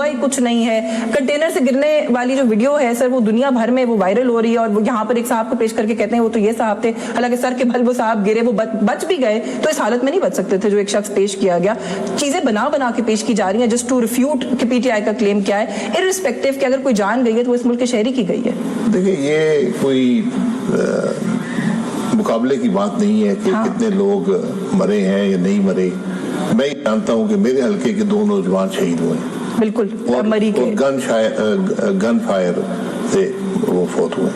ہوا ہی کچھ نہیں ہے. کنٹینر سے گرنے والی جو ویڈیو ہے سر وہ دنیا بھر میں وہ وائرل ہو رہی ہے, اور یہاں پر ایک صاحب کو پیش کر کے کہتے ہیں وہ تو یہ صاحب تھے, حالانکہ سر کے بل وہ صاحب گرے, وہ بچ بھی گئے تو اس حالت میں نہیں بچ سکتے تھے جو ایک شخص پیش کیا گیا. چیزیں بنا کے پیش کی جا رہی ہیں جسٹ ٹو ریفیوٹ کہ پی ٹی آئی کا کلیم کیا ہے, ارسپیکٹو کہ اگر کوئی جان گئی ہے تو وہ اس ملک کے شہری کی گئی ہے. دیکھیں یہ کوئی مقابلے کی بات نہیں ہے کہ کتنے لوگ مرے ہیں یا نہیں مرے. میں یہ جانتا ہوں کہ میرے حلقے کے 2 نوجوان شہید ہوئے ہیں, بالکل, گن فائر سے وہ فوت ہوئے.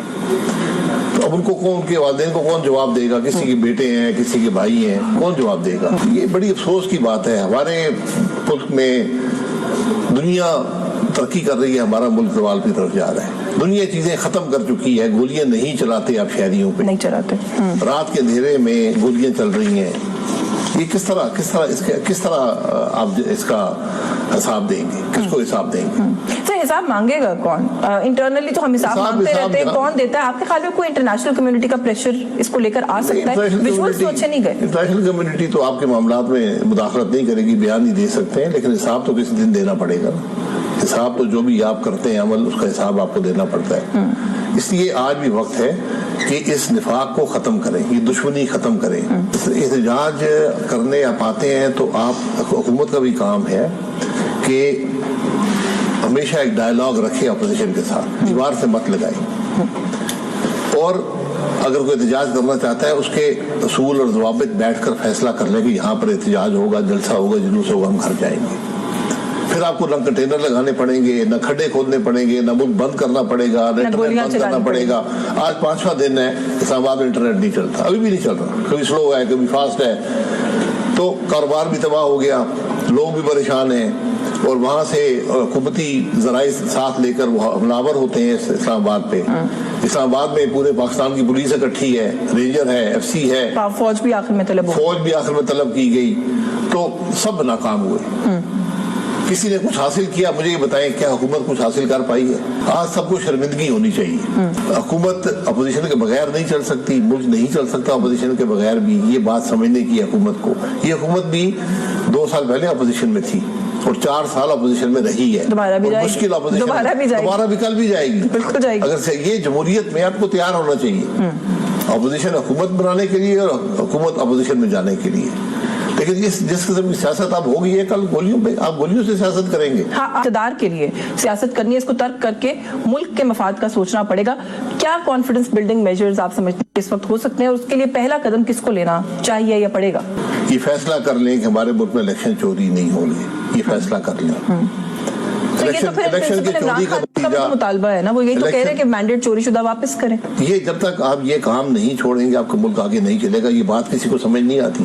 تو اب ان کو کون, کے والدین کو کون جواب دے گا؟ کسی کے بیٹے ہیں, کسی کے بھائی ہیں, کون جواب دے گا؟ یہ بڑی افسوس کی بات ہے. ہمارے ملک میں دنیا ترقی کر رہی ہے, ہمارا ملک زوال کی طرف جا رہا ہے. دنیا چیزیں ختم کر چکی ہے, گولیاں نہیں چلاتے آپ شہریوں پہ, نہیں چلاتے. رات کے اندھیرے میں گولیاں چل رہی ہیں. یہ کس طرح آپ اس کا حساب دیں گے؟ کس کو حساب دیں گے؟ سر حساب مانگے گا کون؟ انٹرنلی تو ہم حساب مانگتے رہتے ہیں, کون دیتا ہے؟ آپ کے خیال میں کوئی انٹرنیشنل کمیونٹی کا پریشر اس کو لے کر آ سکتا ہے؟ ویژولز تو اچھے نہیں گئے. انٹرنیشنل کمیونٹی تو آپ کے معاملات میں مداخلت نہیں کرے گی, بیان نہیں دے سکتے ہیں, لیکن حساب تو کسی دن دینا پڑے گا. حساب تو جو بھی آپ کرتے ہیں عمل, اس کا حساب آپ کو دینا پڑتا ہے. اس لیے آج بھی وقت ہے کہ اس نفاق کو ختم کریں, یہ دشمنی ختم کریں. احتجاج کرنے آپ آتے ہیں تو آپ, حکومت کا بھی کام ہے کہ ہمیشہ ایک ڈائلاگ رکھے اپوزیشن کے ساتھ, دیوار سے مت لگائیں. اور اگر کوئی احتجاج کرنا چاہتا ہے اس کے اصول اور ضوابط بیٹھ کر فیصلہ کر لیں کہ یہاں پر احتجاج ہوگا, جلسہ ہوگا, جلوس ہوگا, ہم گھر جائیں گے. پھر آپ کو نہ کنٹینر لگانے پڑیں گے, نہ کھڈے کھودنے پڑیں گے, نہ ملک بند کرنا پڑے گا, نہ انٹرنیٹ بند کرنا پڑے گا. آج 5واں دن ہے اسلام آباد میں انٹرنیٹ نہیں چلتا, ابھی بھی نہیں چل رہا, کبھی سلو ہے کبھی فاسٹ ہے. تو کاروبار بھی تباہ ہو گیا, لوگ بھی پریشان ہیں, اور وہاں سے حکومتی ذرائع ساتھ لے کر وہ حملہ ہوتے ہیں اسلام آباد پہ. اسلام آباد میں پورے پاکستان کی پولیس اکٹھی ہے, رینجر ہے, ایف سی ہے, فوج بھی آخر میں طلب کی گئی. تو سب ناکام ہوئے. کسی نے کچھ حاصل کیا؟ مجھے یہ بتائیں, کیا حکومت کچھ حاصل کر پائی ہے؟ آج سب کو شرمندگی ہونی چاہیے. حکومت اپوزیشن کے بغیر نہیں چل سکتی, ملک نہیں چل سکتا اپوزیشن کے بغیر بھی. یہ بات سمجھنے کی حکومت کو. یہ حکومت بھی 2 سال پہلے اپوزیشن میں تھی اور 4 سال اپوزیشن میں رہی ہے. مشکل اپوزیشن دوبارہ بھی کل بھی جائے گی. اگر یہ جمہوریت میں آپ کو تیار ہونا چاہیے, اپوزیشن حکومت بنانے کے لیے اور حکومت اپوزیشن میں جانے کے لیے. لیکن جس قسم کی سیاست اب ہوگی ہے, کل گولیوں پہ آپ گولیوں سے سیاست کریں گے. اقتدار کے لیے سیاست کرنی ہے, اس کو ترک کر کے ملک کے مفاد کا سوچنا پڑے گا. کیا کانفیڈنس بلڈنگ میجرز آپ سمجھتے ہیں اس وقت ہو سکتے ہیں, اور اس کے لیے پہلا قدم کس کو لینا چاہیے یا پڑے گا؟ یہ فیصلہ کر لیں کہ ہمارے ملک میں الیکشن چوری نہیں ہوگی, یہ فیصلہ کر لیں. الیکشن کی چوری کا نتیجہ مطالبہ ہے نا, وہ یہی تو کہہ رہے ہیں کہ مینڈیٹ چوری شدہ واپس کریں. یہ جب تک آپ یہ کام نہیں چھوڑیں گے آپ کا ملک آگے نہیں چلے گا. یہ بات کسی کو سمجھ نہیں آتی.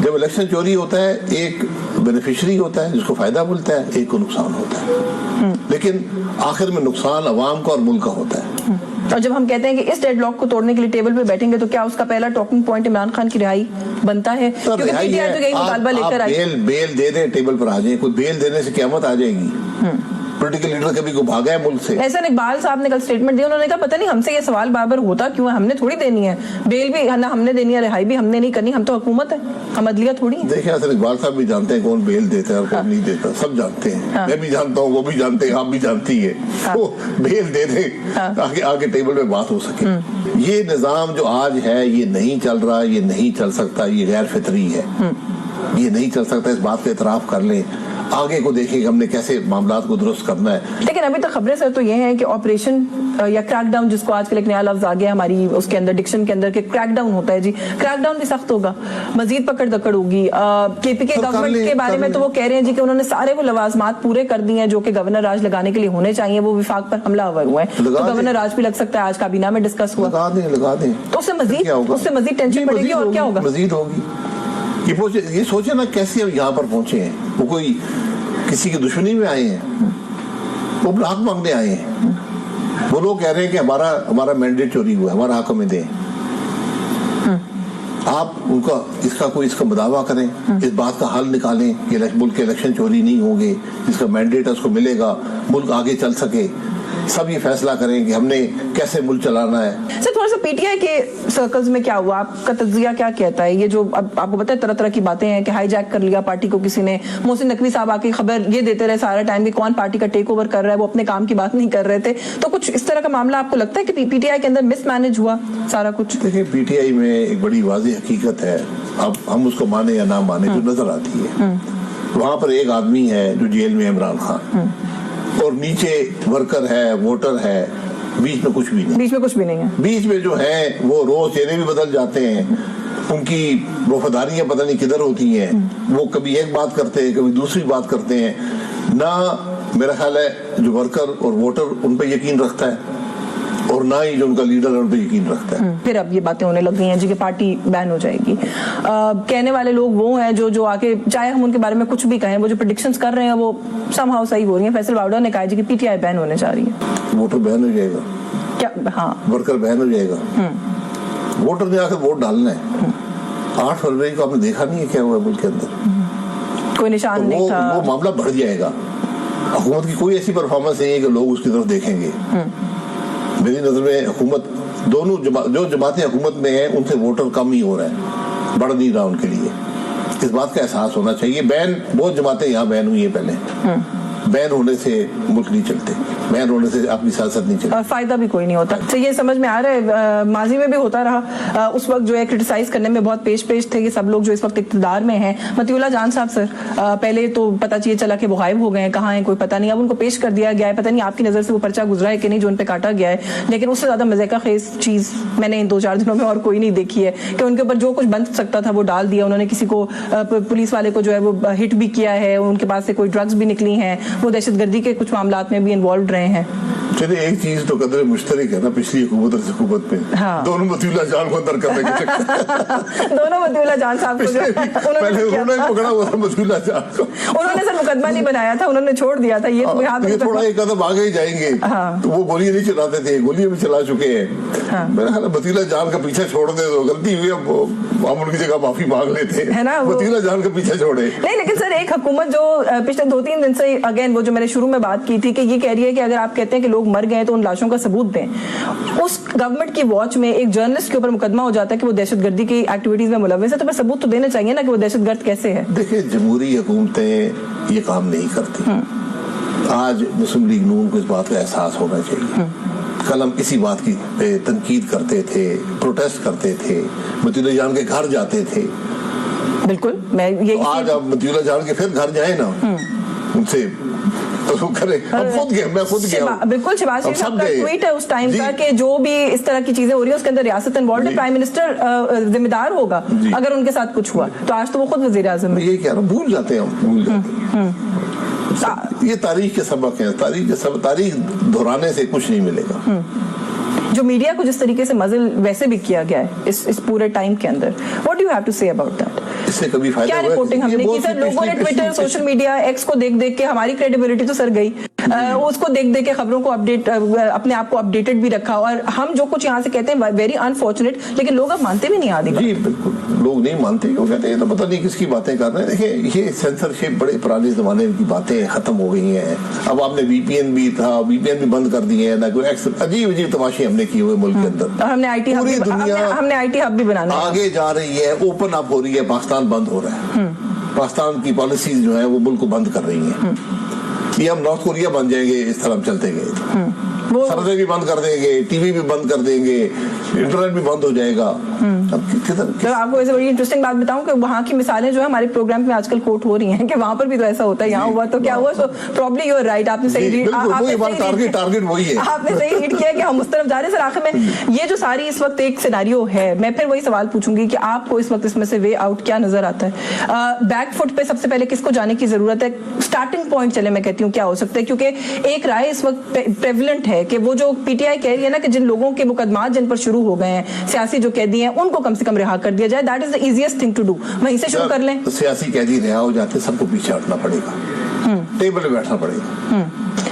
جب الیکشن چوری ہوتا ہے, ایک بینیفیشری ہوتا ہے جس کو فائدہ ملتا ہے, ایک کو نقصان ہوتا ہے, لیکن آخر میں نقصان عوام کا اور ملک کا ہوتا ہے. اور جب ہم کہتے ہیں کہ اس ڈیڈ لاک کو توڑنے کے لیے ٹیبل پہ بیٹھیں گے تو کیا اس کا پہلا ٹاکنگ پوائنٹ عمران خان کی رہائی بنتا ہے؟ کیونکہ پی ٹی آئی تو یہی مطالبہ لے کر آئی. بیل دے دیں, ٹیبل پر آ جائیں. کوئی بیل دینے سے قیامت آ جائے گی؟ پولیٹیکل لیڈر کبھی کو بھاگا ہے ملک سے؟ احسن اقبال صاحب نے کل سٹیٹمنٹ دی, انہوں نے کہا پتہ نہیں ہم سے یہ سوال بار بار ہوتا کیوں ہے, ہم نے تھوڑی دینی ہے بیل بھی, نہ ہم نے دینی ہے رہائی بھی, ہم نے نہیں کرنی, ہم تو حکومت ہے, ہم عدلیہ تھوڑی ہیں. دیکھیں احسن اقبال صاحب بھی جانتے ہیں کون بیل دیتا ہے اور کون نہیں دیتا, سب جانتے ہیں. میں بھی جانتا ہوں, وہ بھی جانتے ہیں, آپ بھی جانتی ہے. وہ بیل دے دیں تاکہ آگے ٹیبل پہ بات ہو سکے. یہ نظام جو آج ہے یہ نہیں چل رہا, یہ نہیں چل سکتا, یہ غیر فطری ہے, یہ نہیں چل سکتا. اس بات کا اعتراف کر لیں, آگے کو دیکھیں کہ ہم نے کیسے معاملات کو درست کرنا ہے. لیکن ابھی تک خبریں سر تو یہ ہیں کہ آپریشن یا کریک ڈاؤن, جس کو آج کل ایک نیا لفظ آ گیا ہماری اس کے اندر ڈکشن کے اندر, کہ کریک ڈاؤن ہوتا ہے. جی کریک ڈاؤن بھی سخت ہوگا, مزید پکڑ دکڑ ہوگی. کے پی کے گورنمنٹ کے بارے میں تو وہ کہہ رہے ہیں جی کہ انہوں نے سارے وہ لوازمات پورے کر دیے ہیں جو کہ گورنر راج لگانے کے لیے ہونے چاہیے, وہ وفاق پر حملہ آور ہوئے ہیں. تو گورنر راج بھی لگ سکتا ہے, آج کابینہ میں ڈسکس ہوا. لگا دیں تو اس سے مزید ٹینشن بڑھے گی. اور کیا ہوگا؟ مزید ہوگی. یہ سوچے نا کیسے اب یہاں پر پہنچے ہیں. وہ کوئی کسی کی دشمنی میں آئے ہیں, وہ اپنا حق مانگنے آئے ہیں. وہ لوگ کہہ رہے ہیں کہ ہمارا مینڈیٹ چوری ہوا ہے, ہمارا حق ہمیں دیں. آپ ان کا اس کا مداوع کریں, اس بات کا حل نکالیں کہ ملک کے الیکشن چوری نہیں ہوں گے, جس کا مینڈیٹ ہے اس کو ملے گا, ملک آگے چل سکے. सब ये फैसला करें कि हमने कैसे मुल्क चलाना है. सर थोड़ा सा पीटीआई के सर्कल्स में क्या हुआ, आपका तज्जिया क्या कहता है? ये जो अब आपको पता है तरह तरह की बातें हैं कि हाईजैक कर लिया पार्टी को किसी ने. मोहसिन नकवी साहब आके खबर ये देते रहे सारा टाइम कि कौन पार्टी का टेक ओवर कर रहा है, वो अपने काम की बात नहीं कर रहे थे. तो कुछ इस तरह का मामला आपको लगता है कि पीटीआई के अंदर मिसमैनेज हुआ सारा कुछ? देखिए पीटीआई में एक बड़ी वाज़ेह हकीकत है, अब हम उसको माने या ना माने, जो नजर आती है. वहां पर एक आदमी है जो जेल में, इमरान खान, और नीचे वर्कर है, वोटर है, बीच में कुछ भी नहीं. बीच में कुछ भी नहीं है. बीच में जो है वो रोज चेहरे भी बदल जाते हैं, उनकी वफादारियां पता नहीं किधर होती हैं. वो कभी एक बात करते हैं, कभी दूसरी बात करते हैं. ना मेरा ख्याल है जो वर्कर और वोटर उन पर यकीन रखता है, और ना ही जो उनका लीडर है उन पर यकीन रखता है. फिर अब ये बातें होने लग गई हैं जी कि पार्टी बैन हो जाएगी. कहने वाले लोग वो हैं जो आके, चाहे हम उनके बारे में कुछ भी कहें, वो जो प्रेडिक्शंस कर रहे हैं वो समहाउ सही हो रही हैं. फैसल बावड़ा ने कहा जी कि पीटीआई बैन होने जा रही है. वोटर बैन हो जाएगा क्या? हाँ, वर्कर बैन हो जाएगा. वोटर ने आकर वोट डालना है. 8 फरवरी को आपने देखा नहीं है क्या हुआ मुल्क के अंदर? कोई निशान तो नहीं था. वो मामला बढ़ जाएगा. हुकूमत की कोई ऐसी परफॉर्मेंस नहीं है कि लोग उसकी तरफ देखेंगे. मेरी नजर में हुकूमत, दोनों जो जमातें हुकूमत में हैं उनसे वोटर कम ही हो रहा है, बढ़ नहीं रहा उनके लिए. इस बात का एहसास होना चाहिए. बैन, बहुत जमातें यहाँ बैन हुई है पहले. बैन होने से मुल्क नहीं चलते, बैन होने से अपनी सियासत नहीं चलती, और फायदा भी कोई नहीं होता. तो ये समझ में आ रहा है, माजी में भी होता रहा. उस वक्त जो है क्रिटिसाइज करने में बहुत पेश थे ये सब लोग जो इस वक्त इक़्तिदार में हैं. मतीउल्लाह जान साहब सर, पहले तो पता ये चला कि वो गायब हो गए हैं, कहाँ हैं कोई पता नहीं. अब उनको पेश कर दिया गया है, पता नहीं आपकी नजर से वो पर्चा गुजरा है कि नहीं जो उन पे काटा गया है. लेकिन उससे ज्यादा मजे का खेज चीज मैंने इन 2-4 दिनों में और कोई नहीं देखी है कि उनके ऊपर जो कुछ बन सकता था वो डाल दिया उन्होंने. किसी को पुलिस वाले को जो है वो हिट भी किया है, उनके पास से कोई ड्रग्स भी निकली हैं, वो दहशतगर्दी के कुछ मामलात में भी इन्वॉल्व रहे हैं. चलिए एक चीज तो कदर मुश्तरक है ना पिछली हुकूमत और इस हुकूमत में. हाँ. दोनों मतीउल्लाह जान को अंदर करने के चक्कर दोनों मतीउल्लाह जान साहब को पहले उन्होंने पकड़ा हुआ था मतीउल्लाह जान को. उन्होंने सर मुकदमा नहीं बनाया था, उन्होंने छोड़ दिया था. ये थोड़ा एक कदम आगे ही जाएंगे. हाँ. तो वो गोलियां नहीं चलाते थे, गोलियां भी चला चुके हैं. हाँ. मेरा ख्याल मतीउल्लाह जान का पीछे छोड़ दे, तो गलती हुई, अब हम उनकी जगह माफी मांग लेते हैं ना. मतीउल्लाह जान का पीछे छोड़े नहीं. लेकिन सर एक हुकूमत जो पिछले 2-3 दिन से, अगेन वो जो मैंने शुरू में बात की थी कि ये कह रही है कि अगर आप कहते हैं कि लोग मर गए तो उन लाशों का सबूत दें. उस गवर्नमेंट की वॉच में एक जर्नलिस्ट के ऊपर मुकदमा हो जाता है कि वो दहशतगर्दी की एक्टिविटीज में मुलव्विस है, तो फिर सबूत तो देने चाहिए ना कि वो दहशतगर्द कैसे है. देखिए जमहूरी हुकूमतें ये काम नहीं करती. आज मुस्लिम लीग नून को इस बात का एहसास होना चाहिए. कल हम इसी बात की तनकीद करते थे, प्रोटेस्ट करते थे, मतीउल्लाह जान के घर जाते थे. बिल्कुल, मैं ये आज आप मतीउल्लाह जान के फिर घर जाए ना, उनसे तो करे. मैं खुद गया. बिल्कुल, शहबाज शरीफ साहब का ट्वीट है उस टाइम का कि जो भी इस तरह की चीजें हो रही है उसके अंदर रियासत इन्वॉल्व है, प्राइम मिनिस्टर जिम्मेदार होगा अगर उनके साथ कुछ हुआ. तो आज तो वो खुद वजीर आजम है. ये क्या भूल जाते हैं हम, भूल जाते हैं. ये तारीख के सबक हैं. तारीख दोहराने से कुछ नहीं मिलेगा. जो मीडिया को जिस तरीके से मज़ल वैसे भी किया गया है इस पूरे टाइम के अंदर, what do you have to say about that? इससे कभी फायदा क्या रिपोर्टिंग हमने की सर? लोगों ने ट्विटर, सोशल मीडिया, एक्स को देख के हमारी क्रेडिबिलिटी तो सर गई. उसको देख के खबरों को अपडेट, अपने आप को अपडेटेड भी रखा, और हम जो कुछ यहाँ से कहते हैं वेरी अनफॉर्चुनेट, लेकिन लोग अब मानते भी नहीं. आदि जी बिल्कुल लोग नहीं मानते, क्यों कहते हैं तो पता नहीं किसकी बातें कर रहे हैं. देखिए ये सेंसरशिप बड़े पुराने जमाने की बातें खत्म हो गई हैं. अब आपने VPN भी था, VPN भी बंद कर दिए हैं ना, कोई अजीब तमाशे हमने किए हुए मुल्क के अंदर. और हमने IT हब भी बनाना आगे जा रही है, ओपन अप हो रही है. पाकिस्तान बंद हो रहा है. पाकिस्तान की पॉलिसीज जो है वो मुल्क को बंद कर रही हैं. ये हम नॉर्थ कोरिया बन जाएंगे इस तरह चलते गए. सड़कें भी बंद कर देंगे, टीवी भी बंद कर देंगे, इंटरनेट भी बंद हो जाएगा. तो आपको ऐसे बड़ी इंटरेस्टिंग बात बताऊं कि वहाँ की मिसालें जो है हमारे प्रोग्राम में आजकल कोट हो रही हैं कि वहाँ पर भी तो ऐसा होता है, यहाँ हुआ तो क्या हुआ. So probably you are right. आपने सही टारगेट वही है. आपने सही हिट किया कि हम उस तरफ जा रहे हैं. सर आखिर में ये जो सारी इस वक्त एक सिनेरियो है, मैं फिर वही सवाल पूछूंगी कि आपको इस वक्त इसमें से वे आउट क्या नजर आता है? बैक फुट पे सबसे पहले किसको जाने की जरूरत है? स्टार्टिंग पॉइंट चले मैं कहती हूँ क्या हो सकता है, क्योंकि एक राय इस वक्त प्रेवलेंट है कि वो जो पीटीआई कह रही है ना कि जिन लोगों के मुकदमात जिन पर शुरू हो गए हैं, सियासी जो कैदी हैं, उनको कम से कम रिहा कर दिया जाए. That is the easiest thing to do. वहीं से शुरू कर लें. सियासी कैदी रिहा हो जाते, सबको पीछे हटना पड़ेगा, टेबल पे बैठना पड़ेगा.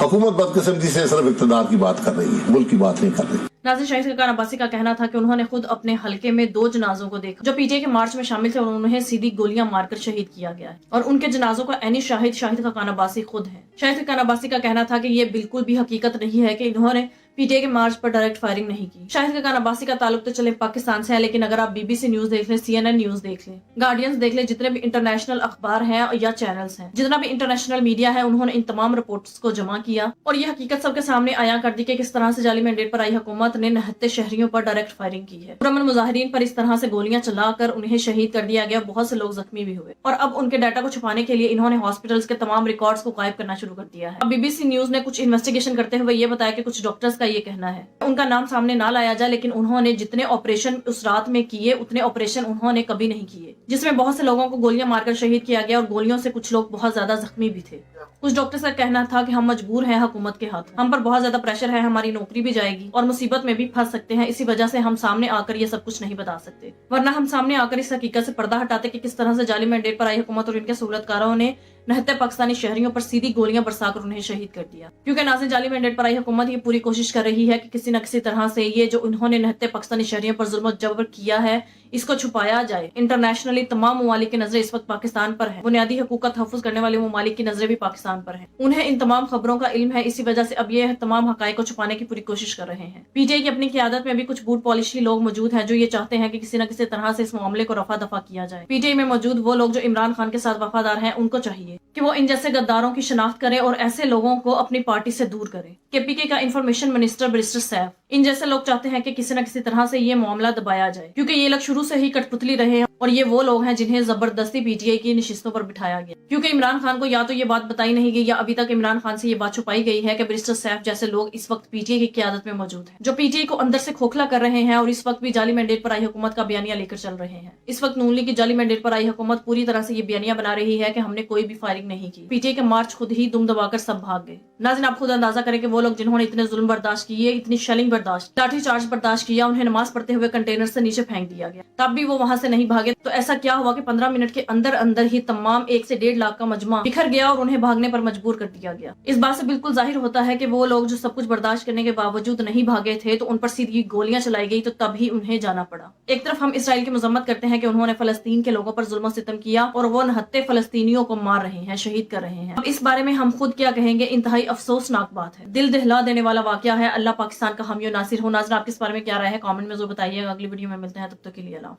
हुकूमत बदकिस्मती से सिर्फ इक़्तिदार की बात कर रही है, मुल्क की बात नहीं कर रही. नाज़रीन, शाहिद खकान अब्बासी का कहना था कि उन्होंने खुद अपने हलके में 2 जनाजों को देखा जो पीटीआई के मार्च में शामिल थे और उन्हें सीधी गोलियां मारकर शहीद किया गया है और उनके जनाजों का ऐनी शाहिद शाहिद खकान अब्बासी खुद है। शाहिद खकान अब्बासी का कहना था कि ये बिल्कुल भी हकीकत नहीं है कि इन्होंने पीटीआई के मार्च पर डायरेक्ट फायरिंग नहीं की। शाहिद खकान अब्बासी का ताल्लुक तो चले पाकिस्तान से है, लेकिन अगर आप बीबीसी न्यूज देख लें, CNN न्यूज देख लें, गार्डियंस देख लें, जितने भी इंटरनेशनल अखबार हैं या चैनल्स हैं, जितना भी इंटरनेशनल मीडिया है, उन्होंने इन तमाम रिपोर्ट्स को जमा किया और ये हकीकत सबके सामने आया कर दी कि किस तरह से जाली मैंडेट पर आई हुकूमत ने निहत्ते शहरियों पर डायरेक्ट फायरिंग की है। पुरअमन मुजाहिरीन पर इस तरह से गोलियां चलाकर उन्हें शहीद कर दिया गया, बहुत से लोग जख्मी भी हुए और अब उनके डाटा को छुपाने के लिए इन्होंने हॉस्पिटल्स के तमाम रिकॉर्ड्स को गायब करना शुरू कर दिया है। अब बीबीसी न्यूज ने कुछ इन्वेस्टिगेशन करते हुए ये बताया कि कुछ डॉक्टर्स का ये कहना है, उनका नाम सामने ना लाया जाए, लेकिन उन्होंने जितने ऑपरेशन उस रात में किए उतने ऑपरेशन उन्होंने कभी नहीं किए, जिसमें बहुत से लोगों को गोलियां मारकर शहीद किया गया और गोलियों से कुछ लोग बहुत ज्यादा जख्मी भी थे। कुछ डॉक्टर्स का कहना था कि हम मजबूर हैं हुकूमत के हाथ, हम पर बहुत ज्यादा प्रेशर है, हमारी नौकरी भी जाएगी और मुसीबत में भी फंस सकते हैं, इसी वजह से हम सामने आकर ये सब कुछ नहीं बता सकते, वरना हम सामने आकर इस हकीकत से पर्दा हटाते कि किस तरह से जाली मैंडेट पर आई हुकूमत और इनके सहूलतकारों ने निहत्ते पाकिस्तानी शहरियों पर सीधी गोलियां बरसाकर उन्हें शहीद कर दिया। क्योंकि नाज़रीन, जाली मैंडेट पर आई हुकूमत ये पूरी कोशिश कर रही है कि किसी न किसी तरह से ये जो उन्होंने निहत्ते पाकिस्तानी शहरियों पर जुल्म और जबर किया है इसको छुपाया जाए। इंटरनेशनली तमाम ममालिक की नजरें इस वक्त पाकिस्तान पर है, बुनियादी हकूक का तहफ़्फ़ुज़ करने वाले ममालिक की नजरें भी पाकिस्तान पर है, उन्हें इन तमाम खबरों का इल्म है, इसी वजह से अब ये तमाम हकायक को छुपाने की पूरी कोशिश कर रहे हैं। पीटीआई की अपनी क़यादत में भी कुछ बूट पॉलिशी लोग मौजूद हैं जो ये चाहते हैं कि किसी न किसी तरह से इस मामले को रफा दफा किया जाए। पीटीआई में मौजूद वो लोग जो इमरान खान के साथ वफादार हैं, उनको चाहिए कि वो इन जैसे गद्दारों की शिनाख्त करें और ऐसे लोगों को अपनी पार्टी से दूर करें। केपीके का इंफॉर्मेशन मिनिस्टर बैरिस्टर सैफ, इन जैसे लोग चाहते हैं कि किसी न किसी तरह से ये मामला दबाया जाए, क्योंकि ये लोग शुरू से ही कठपुतली रहे हैं और ये वो लोग हैं जिन्हें जबरदस्ती पीटीआई की नशिस्तों पर बिठाया गया। क्योंकि इमरान खान को या तो ये बात बताई नहीं गई या अभी तक इमरान खान से ये बात छुपाई गई है कि बैरिस्टर सैफ जैसे लोग इस वक्त पीटीआई की क़यादत में मौजूद हैं, जो पीटीआई को अंदर से खोखला कर रहे हैं और इस वक्त भी जाली मैंडेट पर आई हुकूमत का बयानिया लेकर चल रहे हैं। इस वक्त नून लीग की जाली मैंडेट पर आई हुकूमत पूरी तरह से ये बयानिया बना रही है कि हमने कोई भी फायरिंग नहीं की, पीटीआई के मार्च खुद ही दुम दबाकर सब भाग गए। नाज़रीन, आप खुद अंदाजा करें कि वो लोग जिन्होंने इतने जुल्म बर्दाश्त किए, इतनी शेलिंग बर्दाश्त, लाठी चार्ज बर्दाश्त किया, उन्हें नमाज पढ़ते हुए कंटेनर से नीचे फेंक दिया गया, तब भी वो वहां से नहीं भागे, तो ऐसा क्या हुआ कि 15 मिनट के अंदर अंदर ही तमाम 1 से 1.5 लाख का मजमा बिखर गया और उन्हें भागने पर मजबूर कर दिया गया। इस बात से बिल्कुल जाहिर होता है कि वो लोग जो सब कुछ बर्दाश्त करने के बावजूद नहीं भागे थे, तो उन पर सीधी गोलियां चलाई गई, तो तभी उन्हें जाना पड़ा। एक तरफ हम इसराइल की मजम्मत करते हैं कि उन्होंने फलस्तीन के लोगों पर जुल्म सितम किया और वो निहत्ते फलस्तीनियों को मार रहे हैं, शहीद कर रहे हैं। अब इस बारे में हम खुद क्या कहेंगे, इंतहाई अफसोसनाक बात है, दिल दहला देने वाला वाकया है। अल्लाह पाकिस्तान का हामी और नासिर हो। नाज़रीन, आपके इस बारे में क्या राय है, कमेंट में जरूर बताइएगा। अगली वीडियो में मिलते हैं, तब तक के लिए अल्लाह।